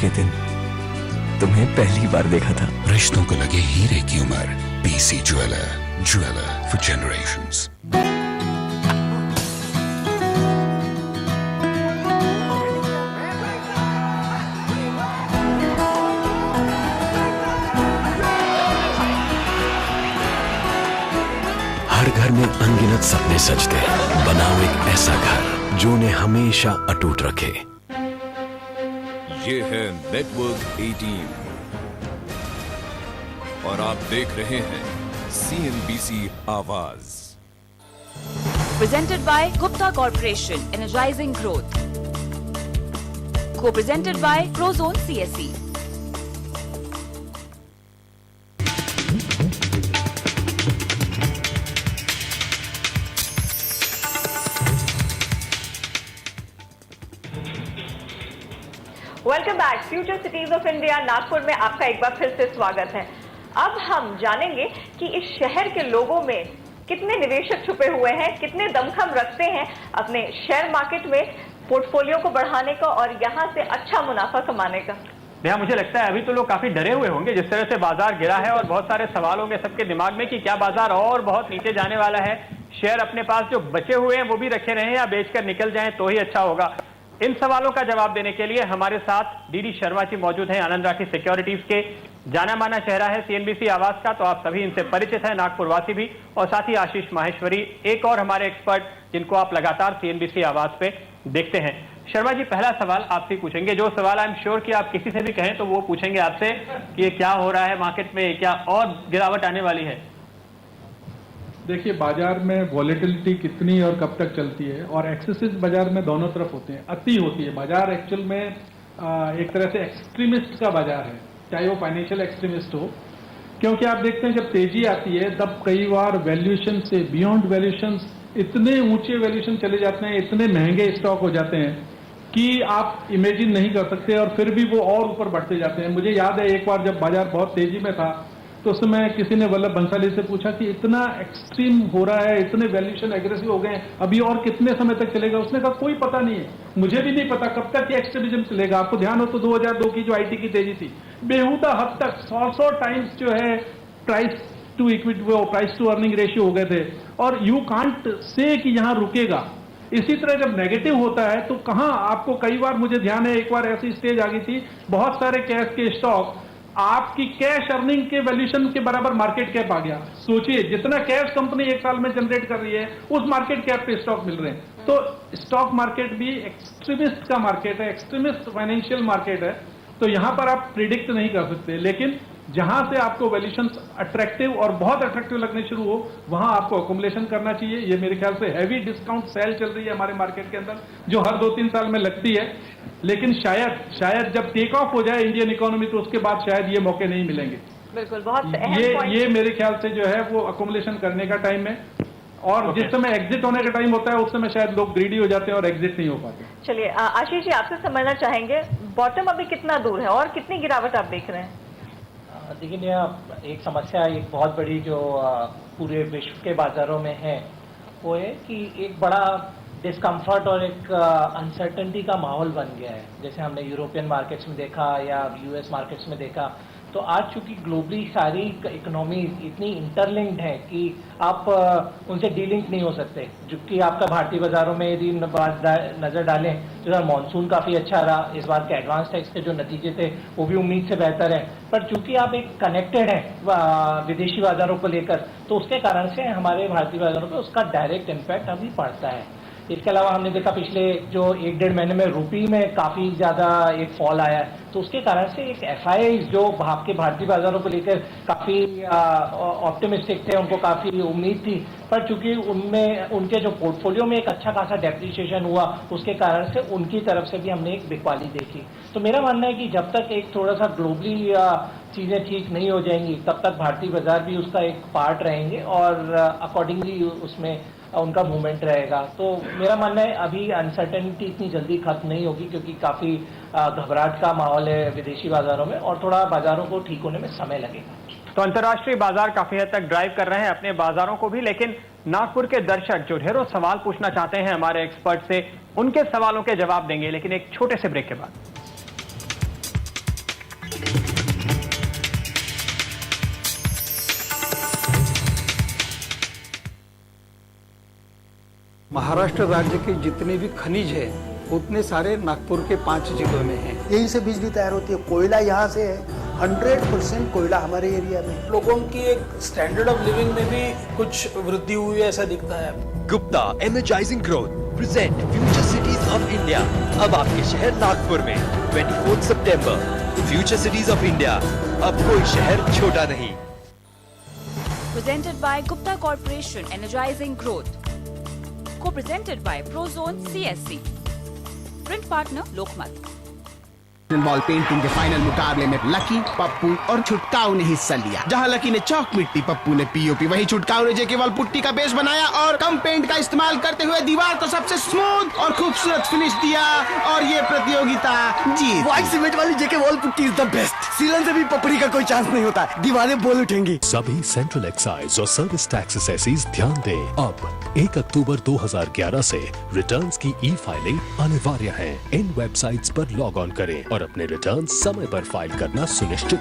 के दिन तुम्हें पहली बार देखा था। रिश्तों को लगे हीरे की उम्र। PC jeweller, jeweller for generations. हर घर में अनगिनत सपने सजते हैं। बनाओ एक ऐसा घर जो उन्हें हमेशा अटूट रखे। ये है नेटवर्क 18 और आप देख रहे हैं CNBC आवाज। Presented by Gupta Corporation, Energizing Growth. Co-presented by Prozone CSE. Welcome back. Future cities of India Nagpur में आपका एक बार फिर से स्वागत है। अब हम जानेंगे कि इस शहर के लोगों में कितने निवेशक छुपे हुए हैं, कितने दमखम रखते हैं अपने शेयर मार्केट में पोर्टफोलियो को बढ़ाने का और यहां से अच्छा मुनाफा कमाने का। भैया मुझे लगता है अभी तो लोग काफी डरे हुए होंगे जिस तरह से बाजार गिरा है, और बहुत सारे सवाल होंगे सबके दिमाग में कि क्या बाजार और बहुत नीचे जाने वाला है। शेयर अपने पास जो बचे हुए हैं वो भी रखे रहें या बेचकर निकल जाएं तो ही अच्छा होगा। इन सवालों का जवाब देने के लिए हमारे साथ डीडी शर्मा जी मौजूद हैं, आनंद राठी सिक्योरिटीज के जाना माना चेहरा है CNBC आवाज का, तो आप सभी इनसे परिचित हैं, नागपुर वासी भी, और साथ ही आशीष माहेश्वरी, एक और हमारे एक्सपर्ट जिनको आप लगातार CNBC आवाज पे देखते हैं। शर्मा जी, पहला सवाल आपसे पूछेंगे, जो सवाल आई एम श्योर कि आप किसी से भी कहें तो वो पूछेंगे आपसे कि ये क्या हो रहा है मार्केट में, क्या और गिरावट आने वाली है? देखिए, बाजार में वॉलेटिलिटी कितनी और कब तक चलती है, और एक्सेसिस बाजार में दोनों तरफ होते हैं, अति होती है। बाजार एक्चुअल में एक तरह से एक्सट्रीमिस्ट का बाजार है, चाहे वो फाइनेंशियल एक्सट्रीमिस्ट हो, क्योंकि आप देखते हैं जब तेजी आती है तब कई बार वैल्यूएशन से बियॉन्ड वैल्यूएशन, इतने ऊंचे वैल्यूएशन चले जाते हैं, इतने महंगे स्टॉक हो जाते हैं कि आप इमेजिन नहीं कर सकते, और फिर भी वो और ऊपर बढ़ते जाते हैं। मुझे याद है एक बार जब बाजार बहुत तेजी में था तो उस समय किसी ने वल्लभ भंसाली से पूछा कि इतना एक्सट्रीम हो रहा है, इतने वैल्यूएशन एग्रेसिव हो गए हैं, अभी और कितने समय तक चलेगा? उसने कहा कोई पता नहीं है, मुझे भी नहीं पता कब तक ये एक्सट्रीमिज्म चलेगा। आपको ध्यान हो तो 2002 की जो IT की तेजी थी, बेहुदा हद तक 100 टाइम्स जो है प्राइस टू इक्विटी, वो प्राइस टू अर्निंग रेशियो हो गए थे, और यू कांट से कि यहां रुकेगा। इसी तरह जब नेगेटिव होता है तो कहां, आपको कई बार, मुझे ध्यान है एक बार ऐसी स्टेज आ गई थी, बहुत सारे कैश के स्टॉक आपकी कैश अर्निंग के वैल्यूएशन के बराबर मार्केट कैप आ गया। सोचिए, जितना कैश कंपनी एक साल में जनरेट कर रही है उस मार्केट कैप पे स्टॉक मिल रहे हैं। तो स्टॉक मार्केट भी एक्सट्रीमिस्ट का मार्केट है, एक्सट्रीमिस्ट फाइनेंशियल मार्केट है, तो यहां पर आप प्रिडिक्ट नहीं कर सकते। लेकिन जहां से आपको वैल्यूएशन अट्रैक्टिव और बहुत अट्रैक्टिव लगने शुरू हो, वहां आपको अकोमोलेशन करना चाहिए। ये मेरे ख्याल से हैवी डिस्काउंट सेल चल रही है हमारे मार्केट के अंदर, जो हर 2-3 साल में लगती है, लेकिन शायद जब टेक ऑफ हो जाए इंडियन इकोनॉमी तो उसके बाद शायद ये मौके नहीं मिलेंगे। बिल्कुल, बहुत अहम ये मेरे ख्याल से जो है वो अकोमोलेशन करने का टाइम है, और जिस समय एग्जिट होने का टाइम होता है उस समय शायद लोग ग्रीडी हो जाते हैं और एग्जिट नहीं हो पाते। चलिए आशीष जी, आपसे समझना चाहेंगे बॉटम अभी कितना दूर है और कितनी गिरावट आप देख रहे हैं? देखिए, एक समस्या, एक बहुत बड़ी जो पूरे विश्व के बाजारों में है, वो है कि एक बड़ा डिस्कम्फर्ट और एक अनसर्टेनिटी का माहौल बन गया है। जैसे हमने यूरोपियन मार्केट्स में देखा या US मार्केट्स में देखा, तो आज चूंकि ग्लोबली सारी इकोनॉमीज इतनी इंटरलिंक्ड है कि आप उनसे डीलिंक नहीं हो सकते। जबकि आपका भारतीय बाजारों में यदि नजर डालें तो मानसून काफी अच्छा रहा, इस बार के एडवांस टैक्स के जो नतीजे थे वो भी उम्मीद से बेहतर है, पर चूंकि आप एक कनेक्टेड है विदेशी बाजारों को लेकर, तो उसके कारण से हमारे भारतीय बाजारों पर उसका डायरेक्ट इम्पैक्ट अभी पड़ता है। इसके अलावा हमने देखा पिछले जो 1-1.5 महीने में रुपये में काफी ज्यादा एक फॉल आया है, तो उसके कारण से एक FIIs जो आपके भारतीय बाजारों को लेकर काफी ऑप्टिमिस्टिक थे, उनको काफी उम्मीद थी, पर चूंकि उनमें उनके जो पोर्टफोलियो में एक अच्छा खासा डेप्रिसिएशन हुआ, उसके कारण से उनकी तरफ से भी हमने एक बिकवाली देखी। तो मेरा मानना है कि जब तक एक थोड़ा सा ग्लोबली चीजें ठीक नहीं हो जाएंगी तब तक भारतीय बाजार भी उसका एक पार्ट रहेंगे और अकॉर्डिंगली उसमें उनका मूवमेंट रहेगा। तो मेरा मानना है अभी अनसर्टेनिटी इतनी जल्दी खत्म नहीं होगी, क्योंकि काफी घबराहट का माहौल है विदेशी बाजारों में, और थोड़ा बाजारों को ठीक होने में समय लगेगा। तो अंतर्राष्ट्रीय बाजार काफी हद तक ड्राइव कर रहे हैं अपने बाजारों को भी, लेकिन नागपुर के दर्शक जो ढेरों सवाल पूछना चाहते हैं हमारे एक्सपर्ट से, उनके सवालों के जवाब देंगे, लेकिन एक छोटे से ब्रेक के बाद। महाराष्ट्र राज्य के जितने भी खनिज है उतने सारे नागपुर के 5 जिलों में हैं। यहीं से बिजली तैयार होती है, कोयला यहाँ से है, 100% कोयला हमारे एरिया में। लोगों की एक स्टैंडर्ड ऑफ लिविंग में भी कुछ वृद्धि हुई है ऐसा दिखता है। Gupta energising growth present future cities of India, अब आपके शहर नागपुर में 24 सितंबर। फ्यूचर सिटीज ऑफ इंडिया, अब कोई शहर छोटा नहीं। Presented by Gupta Corporation, Energizing Growth. Co-presented by Prozone CSC. Print partner Lokmat. Ball painting के फाइनल मुकाबले में लकी, पप्पू और छुटकाऊ ने हिस्सा लिया। जहां लकी ने चौक मिट्टी, पप्पू ने पीओपी, वहीं छुटकाऊ ने जेके वॉल पुट्टी का बेस बनाया और कम पेंट का इस्तेमाल करते हुए दीवार को सबसे स्मूथ और खूबसूरत फिनिश दिया और ये प्रतियोगिता जीत। व्हाइट सीमेंट वाली JK wall putty is the best. सीलन से भी पपड़ी का कोई चांस नहीं होता, दीवारें बोल उठेंगी। सभी सेंट्रल एक्साइज और सर्विस टैक्स असेसीज ध्यान दें, अब 1 अक्टूबर 2011 से रिटर्न्स की ई-फाइलिंग अनिवार्य है। इन वेबसाइट्स पर लॉग ऑन करें और अपने रिटर्न समय पर फाइल करना सुनिश्चित